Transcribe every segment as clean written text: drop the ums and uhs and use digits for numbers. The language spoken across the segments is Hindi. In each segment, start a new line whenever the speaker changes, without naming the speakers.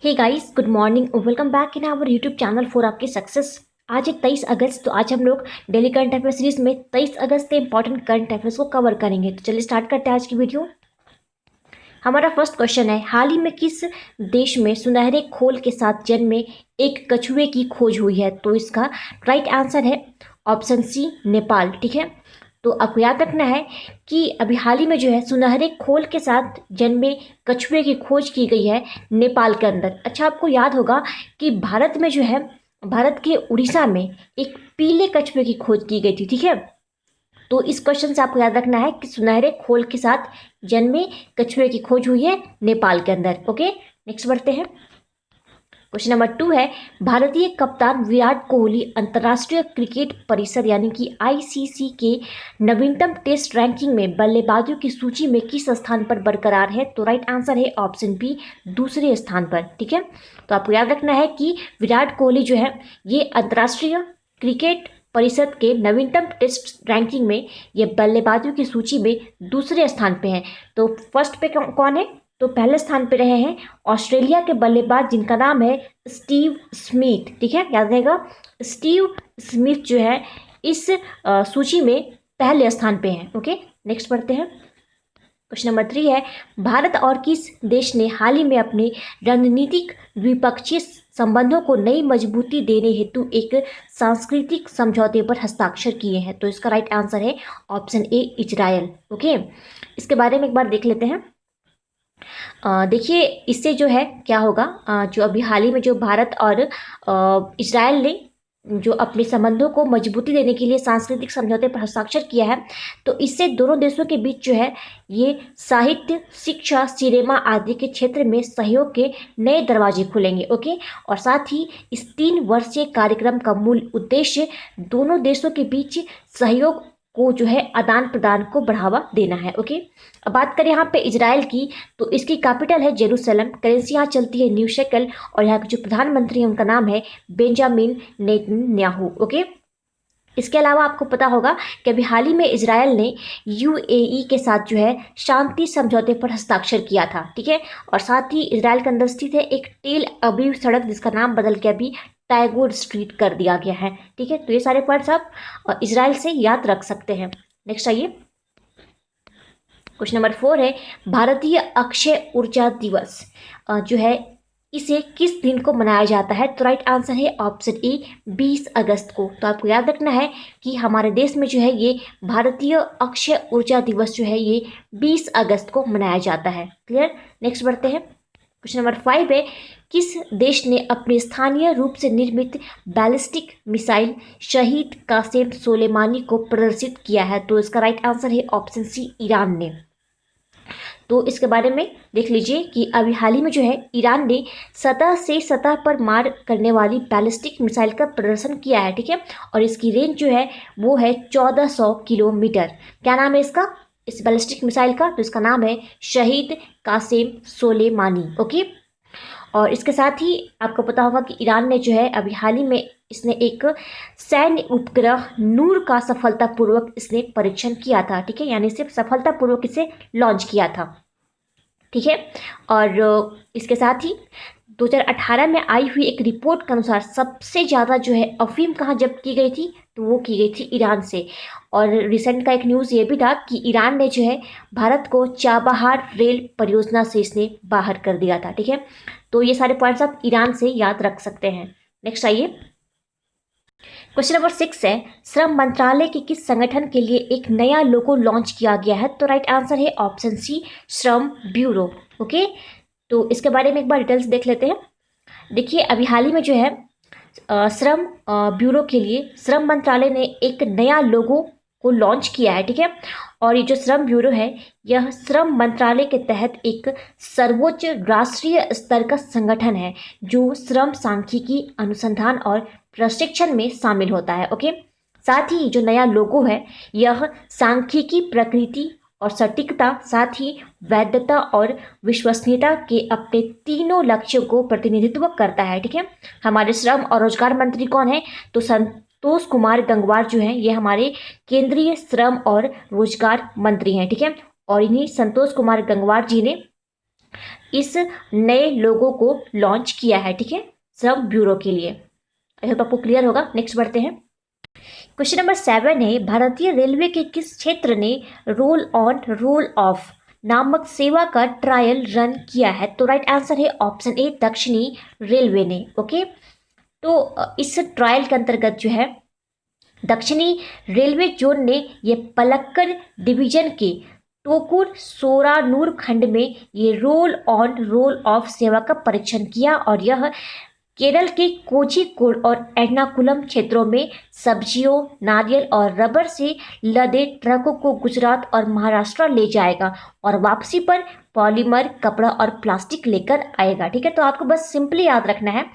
हे गाइस, गुड मॉर्निंग और welcome back in our YouTube channel for आपकी सक्सेस। आज है 23 अगस्त। तो आज हम लोग डेली करंट अफेयर सीरीज में 23 अगस्त के इंपॉर्टेंट करंट अफेयर्स को कवर करेंगे। तो चलिए स्टार्ट करते हैं आज की वीडियो। हमारा फर्स्ट क्वेश्चन है, हाल ही में किस देश में सुनहरे खोल के साथ जन्मे एक कछुए की खोज हुई है? तो इसका राइट आंसर है ऑप्शन सी, नेपाल। ठीक है, तो आपको याद रखना है कि अभी हाल ही में जो है सुनहरे खोल के साथ जन्मे कछुए की खोज की गई है नेपाल के अंदर। अच्छा, आपको याद होगा कि भारत में जो है, भारत के उड़ीसा में एक पीले कछुए की खोज की गई थी। ठीक है, तो इस क्वेश्चन से आपको याद रखना है कि सुनहरे खोल के साथ जन्मे कछुए की खोज हुई है नेपाल के अंदर। ओके, नेक्स्ट बढ़ते हैं। क्वेश्चन नंबर 2 है, भारतीय कप्तान विराट कोहली अंतर्राष्ट्रीय क्रिकेट परिषद यानी कि आईसीसी के नवीनतम टेस्ट रैंकिंग में बल्लेबाजों की सूची में किस स्थान पर बरकरार है? तो राइट आंसर है ऑप्शन बी, दूसरे स्थान पर। ठीक है, तो आपको याद रखना है कि विराट कोहली जो है ये अंतर्राष्ट्रीय क्रिकेट परिषद के नवीनतम टेस्ट रैंकिंग में ये बल्लेबाजों की सूची में दूसरे स्थान पे हैं। तो फर्स्ट पे कौन है? तो पहले स्थान पे रहे हैं ऑस्ट्रेलिया के बल्लेबाज जिनका नाम है स्टीव स्मिथ। ठीक है, याद रहेगा, स्टीव स्मिथ जो है इस सूची में पहले स्थान पे हैं। ओके, नेक्स्ट पढ़ते हैं। क्वेश्चन नंबर 3 है, भारत और किस देश ने हाल ही में अपने रणनीतिक द्विपक्षीय संबंधों को नई मजबूती देने हेतु एक सांस्कृतिक समझौते पर हस्ताक्षर किए हैं? तो इसका राइट आंसर है ऑप्शन ए, इजरायल। ओके, इसके बारे में एक बार देख लेते हैं। देखिए, इससे जो है क्या होगा, जो अभी हाल ही में जो भारत और इजरायल ने जो अपने संबंधों को मजबूती देने के लिए सांस्कृतिक समझौते पर हस्ताक्षर किया है, तो इससे दोनों देशों के बीच जो है ये साहित्य, शिक्षा, सिनेमा आदि के क्षेत्र में सहयोग के नए दरवाजे खुलेंगे। ओके, और साथ ही इस 3 वर्षीय कार्यक्रम का मूल उद्देश्य दोनों देशों के बीच सहयोग को जो है आदान प्रदान को बढ़ावा देना है। ओके, अब बात करें यहाँ पे इजराइल की, तो इसकी कैपिटल है जेरूसलम, करेंसी यहाँ चलती है न्यू शेकल, और यहाँ के जो प्रधानमंत्री हैं उनका नाम है बेंजामिन नेतन्याहू। ओके, इसके अलावा आपको पता होगा कि अभी हाल ही में इजराइल ने यूएई के साथ जो है शांति समझौते पर हस्ताक्षर किया था। ठीक है, और साथ ही इजराइल के अंदर स्थित है एक टेल अवीव सड़क जिसका नाम बदल के अभी टैगोर स्ट्रीट कर दिया गया है। ठीक है, तो ये सारे पॉइंट्स आप इजराइल से याद रख सकते हैं। नेक्स्ट आइए, क्वेश्चन नंबर 4 है, भारतीय अक्षय ऊर्जा दिवस जो है इसे किस दिन को मनाया जाता है? तो राइट आंसर है ऑप्शन ए, 20 अगस्त को। तो आपको याद रखना है कि हमारे देश में जो है ये भारतीय अक्षय ऊर्जा दिवस जो है ये 20 अगस्त को मनाया जाता है। क्लियर, नेक्स्ट बढ़ते हैं। क्वेश्चन नंबर 5 है, किस देश ने अपने स्थानीय रूप से निर्मित बैलिस्टिक मिसाइल शहीद कासिम सोलेमानी को प्रदर्शित किया है? तो इसका राइट आंसर है ऑप्शन सी, ईरान ने। तो इसके बारे में देख लीजिए कि अभी हाल ही में जो है ईरान ने सतह से सतह पर मार करने वाली बैलिस्टिक मिसाइल का प्रदर्शन किया है। ठीक है, और इसकी रेंज जो है वो है 1400 किलोमीटर। क्या नाम है इसका, इस बैलिस्टिक मिसाइल का? तो इसका नाम है शहीद कासिम सोलेमानी। ओके, और इसके साथ ही आपको पता होगा कि ईरान ने जो है अभी हाल ही में इसने एक सैन्य उपग्रह नूर का सफलतापूर्वक इसने परीक्षण किया था। ठीक है, यानी सिर्फ सफलतापूर्वक इसे लॉन्च किया था। ठीक है, और इसके साथ ही 2018 में आई हुई एक रिपोर्ट के अनुसार सबसे ज़्यादा जो है अफीम कहाँ जब्त की गई थी? तो वो की गई थी ईरान से। और रिसेंट का एक न्यूज़ ये भी था कि ईरान ने जो है भारत को चाबहार रेल परियोजना से इसने बाहर कर दिया था। ठीक है, तो ये सारे पॉइंट्स आप ईरान से याद रख सकते हैं। नेक्स्ट आइए, क्वेश्चन नंबर 6 है, श्रम मंत्रालय के किस संगठन के लिए एक नया लोगो लॉन्च किया गया है? तो राइट आंसर है ऑप्शन सी, श्रम ब्यूरो। ओके, तो इसके बारे में एक बार डिटेल्स देख लेते हैं। देखिए, अभी हाल ही में जो है श्रम ब्यूरो के लिए श्रम मंत्रालय ने एक नया लोगो को लॉन्च किया है। ठीक है, और ये जो श्रम ब्यूरो है यह श्रम मंत्रालय के तहत एक सर्वोच्च राष्ट्रीय स्तर का संगठन है जो श्रम सांख्यिकी, अनुसंधान और प्रशिक्षण में शामिल होता है। ओके, साथ ही जो नया लोगो है यह सांख्यिकी, प्रकृति और सटीकता, साथ ही वैधता और विश्वसनीयता के अपने तीनों लक्ष्यों को प्रतिनिधित्व करता है। ठीक है, हमारे श्रम और रोजगार मंत्री कौन है? तो संतोष कुमार गंगवार जो हैं ये हमारे केंद्रीय श्रम और रोजगार मंत्री हैं। ठीक है, और इन्हीं संतोष कुमार गंगवार जी ने इस नए लोगो को लॉन्च किया है, ठीक है, श्रम ब्यूरो के लिए। आई होप आपको क्लियर होगा। नेक्स्ट बढ़ते हैं। क्वेश्चन नंबर 7 है, भारतीय रेलवे के किस क्षेत्र ने रोल ऑन रोल ऑफ नामक सेवा का ट्रायल रन किया है? तो राइट आंसर है ऑप्शन ए, दक्षिणी रेलवे ने। ओके, तो इस ट्रायल के अंतर्गत जो है दक्षिणी रेलवे जोन ने ये पलक्कड़ डिवीजन के टोकुर सोरानूर खंड में ये रोल ऑन रोल ऑफ सेवा का परीक्षण किया और यह केरल के कोझिकोड और एर्नाकुलम क्षेत्रों में सब्जियों, नारियल और रबर से लदे ट्रकों को गुजरात और महाराष्ट्र ले जाएगा और वापसी पर पॉलीमर, कपड़ा और प्लास्टिक लेकर आएगा। ठीक है, तो आपको बस सिंपली याद रखना है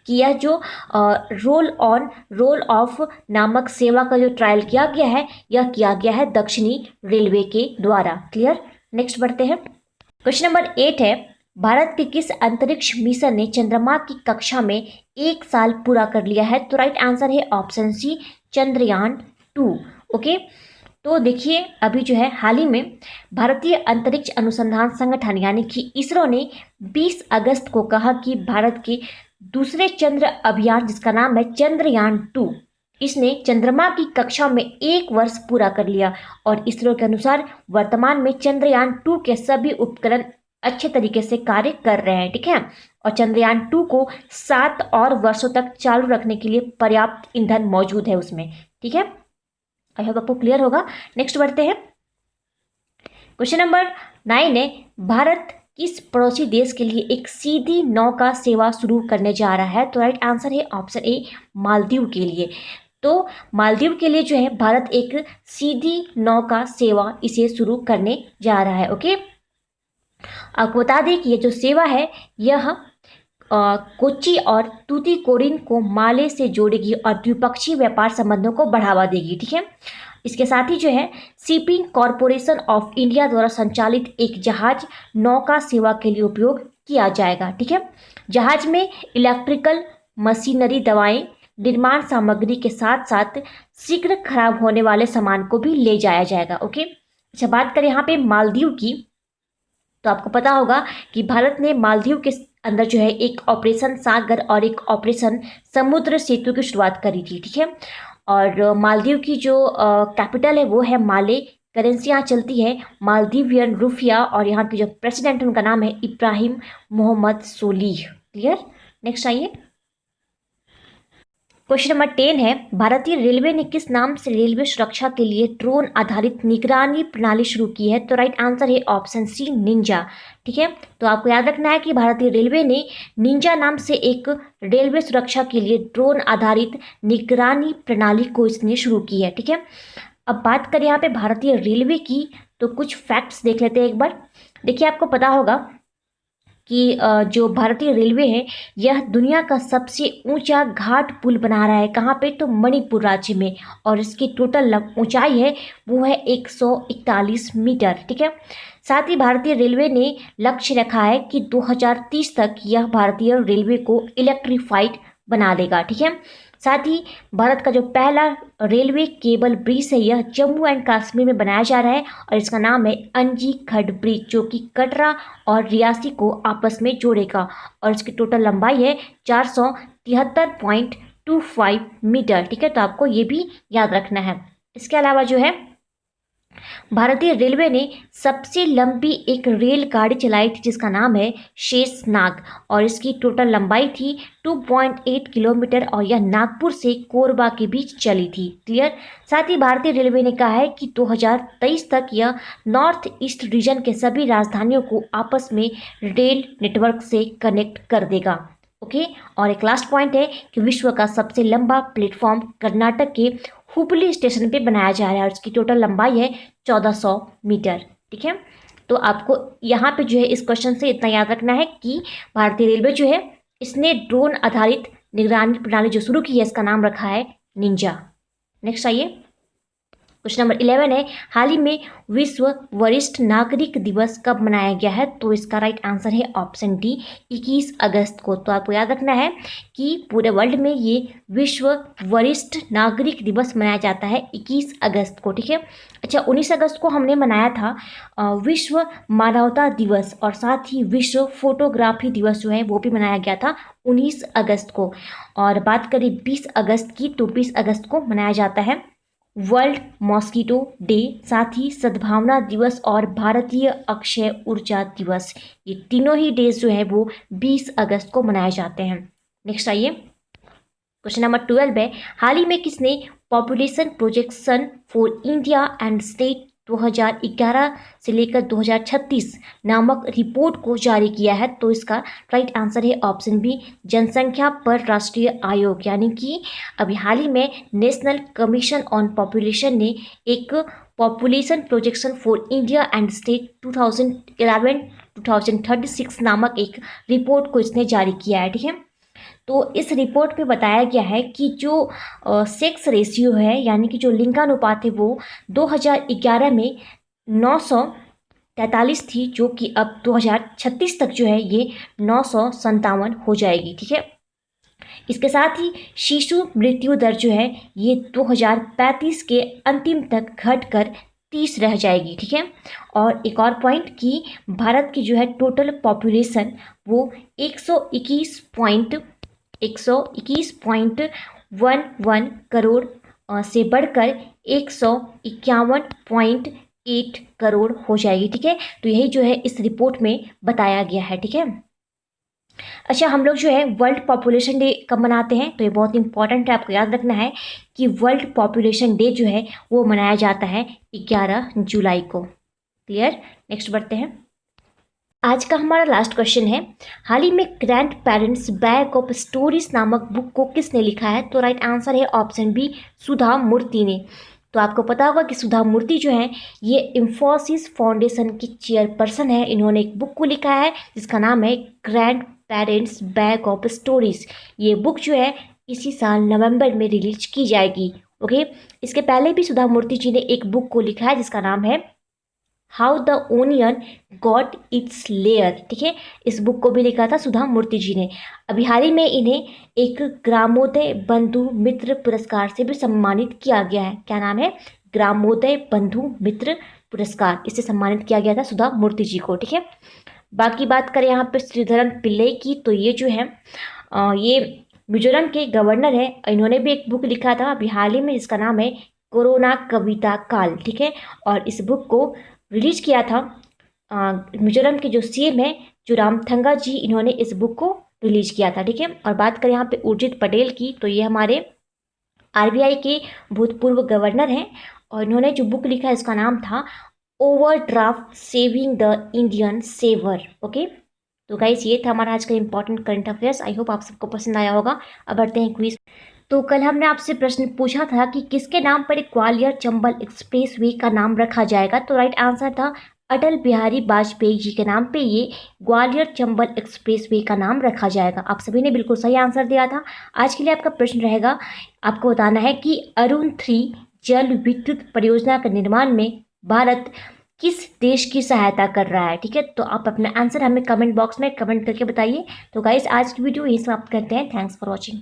कि यह जो रोल ऑन रोल ऑफ नामक सेवा का जो ट्रायल किया गया है, यह किया गया है दक्षिणी रेलवे के द्वारा। क्लियर। नेक्स्ट बढ़ते हैं। क्वेश्चन नंबर 8 है, भारत के किस अंतरिक्ष मिशन ने चंद्रमा की कक्षा में 1 साल पूरा कर लिया है? तो राइट आंसर है ऑप्शन सी, चंद्रयान 2। ओके, तो देखिए अभी जो है हाल ही में भारतीय अंतरिक्ष अनुसंधान संगठन यानी कि इसरो ने 20 अगस्त को कहा कि भारत के दूसरे चंद्र अभियान जिसका नाम है चंद्रयान 2, इसने चंद्रमा की कक्षा में 1 वर्ष पूरा कर लिया और इसरो के अनुसार वर्तमान में चंद्रयान 2 के सभी उपकरण अच्छे तरीके से कार्य कर रहे हैं। ठीक है, और चंद्रयान 2 को 7 और वर्षों तक चालू रखने के लिए पर्याप्त ईंधन मौजूद है उसमें। ठीक है, आई होप आपको क्लियर होगा। नेक्स्ट बढ़ते हैं। क्वेश्चन नंबर 9 है, भारत किस पड़ोसी देश के लिए एक सीधी नौका सेवा शुरू करने जा रहा है? तो राइट आंसर है ऑप्शन ए, मालदीव के लिए। तो मालदीव के लिए जो है भारत एक सीधी नौका सेवा इसे शुरू करने जा रहा है। ओके, आपको बता दें कि ये जो सेवा है यह कोच्चि और तूतीकोरिन को माले से जोड़ेगी और द्विपक्षीय व्यापार संबंधों को बढ़ावा देगी। ठीक है, इसके साथ ही जो है शिपिंग कॉरपोरेशन ऑफ इंडिया द्वारा संचालित एक जहाज नौका सेवा के लिए उपयोग किया जाएगा। ठीक है, जहाज में इलेक्ट्रिकल मशीनरी, दवाएं, निर्माण सामग्री के साथ साथ शीघ्र खराब होने वाले सामान को भी ले जाया जाएगा। ओके, अच्छा बात करें यहाँ पे मालदीव की, तो आपको पता होगा कि भारत ने मालदीव के अंदर जो है एक ऑपरेशन सागर और एक ऑपरेशन समुद्र सेतु की शुरुआत करी थी। ठीक है, और मालदीव की जो कैपिटल है वो है माले, करेंसी यहाँ चलती है मालदीवियन रुपया और यहाँ के जो प्रेसिडेंट उनका नाम है इब्राहिम मोहम्मद सोलीह। क्लियर। नेक्स्ट आइए। क्वेश्चन नंबर 10 है, भारतीय रेलवे ने किस नाम से रेलवे सुरक्षा के लिए ड्रोन आधारित निगरानी प्रणाली शुरू की है? तो राइट आंसर है ऑप्शन सी, निंजा। ठीक है, तो आपको याद रखना है कि भारतीय रेलवे ने निंजा नाम से एक रेलवे सुरक्षा के लिए ड्रोन आधारित निगरानी प्रणाली को इसने शुरू की है। ठीक है, अब बात करें यहाँ पे भारतीय रेलवे की, तो कुछ फैक्ट्स देख लेते हैं एक बार। देखिए आपको पता होगा कि जो भारतीय रेलवे है यह दुनिया का सबसे ऊंचा घाट पुल बना रहा है। कहाँ पे? तो मणिपुर राज्य में, और इसकी टोटल ऊंचाई है वो है 141 मीटर। ठीक है, साथ ही भारतीय रेलवे ने लक्ष्य रखा है कि 2030 तक यह भारतीय रेलवे को इलेक्ट्रीफाइड बना देगा। ठीक है, साथ ही भारत का जो पहला रेलवे केबल ब्रिज है यह जम्मू एंड कश्मीर में बनाया जा रहा है और इसका नाम है अंजी खड ब्रिज, जो कि कटरा और रियासी को आपस में जोड़ेगा और इसकी टोटल लंबाई है 473.25 मीटर। ठीक है, तो आपको ये भी याद रखना है। इसके अलावा जो है भारतीय रेलवे ने सबसे लंबी एक रेलगाड़ी चलाई थी जिसका नाम है शेषनाग और इसकी टोटल लंबाई थी 2.8 किलोमीटर और यह नागपुर से कोरबा के बीच चली थी। क्लियर। साथ ही भारतीय रेलवे ने कहा है कि 2023 तक यह नॉर्थ ईस्ट रीजन के सभी राजधानियों को आपस में रेल नेटवर्क से कनेक्ट कर देगा। ओके, और एक लास्ट पॉइंट है कि विश्व का सबसे लंबा प्लेटफॉर्म कर्नाटक के हुबली स्टेशन पे बनाया जा रहा है और इसकी टोटल लंबाई है 1400 मीटर। ठीक है, तो आपको यहाँ पे जो है इस क्वेश्चन से इतना याद रखना है कि भारतीय रेलवे जो है इसने ड्रोन आधारित निगरानी प्रणाली जो शुरू की है इसका नाम रखा है निंजा। नेक्स्ट आइए। क्वेश्चन नंबर 11 है, हाल ही में विश्व वरिष्ठ नागरिक दिवस कब मनाया गया है? तो इसका राइट आंसर है ऑप्शन डी, 21 अगस्त को। तो आपको याद रखना है कि पूरे वर्ल्ड में ये विश्व वरिष्ठ नागरिक दिवस मनाया जाता है 21 अगस्त को, ठीक है। अच्छा, 19 अगस्त को हमने मनाया था विश्व मानवता दिवस, और साथ ही विश्व फोटोग्राफी दिवस जो है वो भी मनाया गया था 19 अगस्त को। और बात करें 20 अगस्त की, तो 20 अगस्त को मनाया जाता है वर्ल्ड मॉस्किटो डे, साथ ही सद्भावना दिवस और भारतीय अक्षय ऊर्जा दिवस। ये तीनों ही डेज जो है वो 20 अगस्त को मनाए जाते हैं। नेक्स्ट आइए, क्वेश्चन नंबर 12 है, हाल ही में किसने population projection for India and state 2011 से लेकर 2036 नामक रिपोर्ट को जारी किया है? तो इसका राइट आंसर है ऑप्शन बी, जनसंख्या पर राष्ट्रीय आयोग, यानी कि अभी हाल ही में नेशनल कमीशन ऑन पॉपुलेशन ने एक population projection for India and state 2011-2036 नामक एक रिपोर्ट को इसने जारी किया है, ठीक है। तो इस रिपोर्ट में बताया गया है कि जो सेक्स रेशियो है, यानी कि जो लिंगानुपात है, वो 2011 में 943 थी, जो कि अब 2036 तक जो है ये 957 हो जाएगी, ठीक है। इसके साथ ही शिशु मृत्यु दर जो है ये 2035 के अंतिम तक घटकर 30 रह जाएगी, ठीक है। और एक और पॉइंट कि भारत की जो है टोटल पॉपुलेशन वो 121.11 करोड़ से बढ़कर 151.8 करोड़ हो जाएगी, ठीक है। तो यही जो है इस रिपोर्ट में बताया गया है, ठीक है। अच्छा, हम लोग जो है वर्ल्ड पॉपुलेशन डे कब मनाते हैं? तो ये बहुत इंपॉर्टेंट है, आपको याद रखना है कि वर्ल्ड पॉपुलेशन डे जो है वो मनाया जाता है 11 जुलाई को। क्लियर? नेक्स्ट बढ़ते हैं। आज का हमारा लास्ट क्वेश्चन है, हाल ही में grand parents bag of stories नामक बुक को किसने लिखा है? तो राइट आंसर है ऑप्शन बी, सुधा मूर्ति ने। तो आपको पता होगा कि सुधा मूर्ति जो है ये इंफोसिस फाउंडेशन की चेयरपर्सन है। इन्होंने एक बुक को लिखा है जिसका नाम है grand parents bag of stories. ये बुक जो है इसी साल नवंबर में रिलीज की जाएगी, ओके। इसके पहले भी सुधा मूर्ति जी ने एक बुक को लिखा है जिसका नाम है how the onion got its layer, ठीक है। इस बुक को भी लिखा था सुधा मूर्ति जी ने। अभी हाल ही में इन्हें एक ग्रामोदय बंधु मित्र पुरस्कार से भी सम्मानित किया गया है। क्या नाम है? ग्रामोदय बंधु मित्र पुरस्कार, इससे सम्मानित किया गया था सुधा मूर्ति जी को, ठीक है। बाकी बात करें यहाँ पे श्रीधरन पिल्लई की, तो ये जो है ये मिजोरम के गवर्नर है। इन्होंने भी एक बुक लिखा था अभी हाल ही में जिसका नाम है कोरोना कविता काल, ठीक है। और इस बुक को रिलीज किया था मिजोरम के जो सीएम है जो रामथंगा जी, इन्होंने इस बुक को रिलीज किया था, ठीक है। और बात करें यहाँ पे उर्जित पटेल की, तो ये हमारे आरबीआई के भूतपूर्व गवर्नर हैं और इन्होंने जो बुक लिखा है इसका नाम था overdraft saving the Indian saver, okay. तो गाइस ये था हमारा आज का important current affairs. I hope आप सबको पसंद आया होगा। अब बढ़ते हैं क्विज। तो कल हमने आपसे प्रश्न पूछा था कि किसके नाम पर एक ग्वालियर चंबल एक्सप्रेस वे का नाम रखा जाएगा? तो राइट आंसर था अटल बिहारी वाजपेयी जी के नाम पे ये ग्वालियर चंबल एक्सप्रेस वे का नाम रखा जाएगा। आप सभी ने बिल्कुल सही आंसर दिया था। आज के लिए आपका प्रश्न रहेगा, आपको बताना है कि अरुण 3 जल विद्युत परियोजना के निर्माण में भारत किस देश की सहायता कर रहा है, ठीक है। तो आप अपना आंसर हमें कमेंट बॉक्स में कमेंट करके बताइए। तो गाइस आज की वीडियो यही समाप्त करते हैं। Thanks for watching.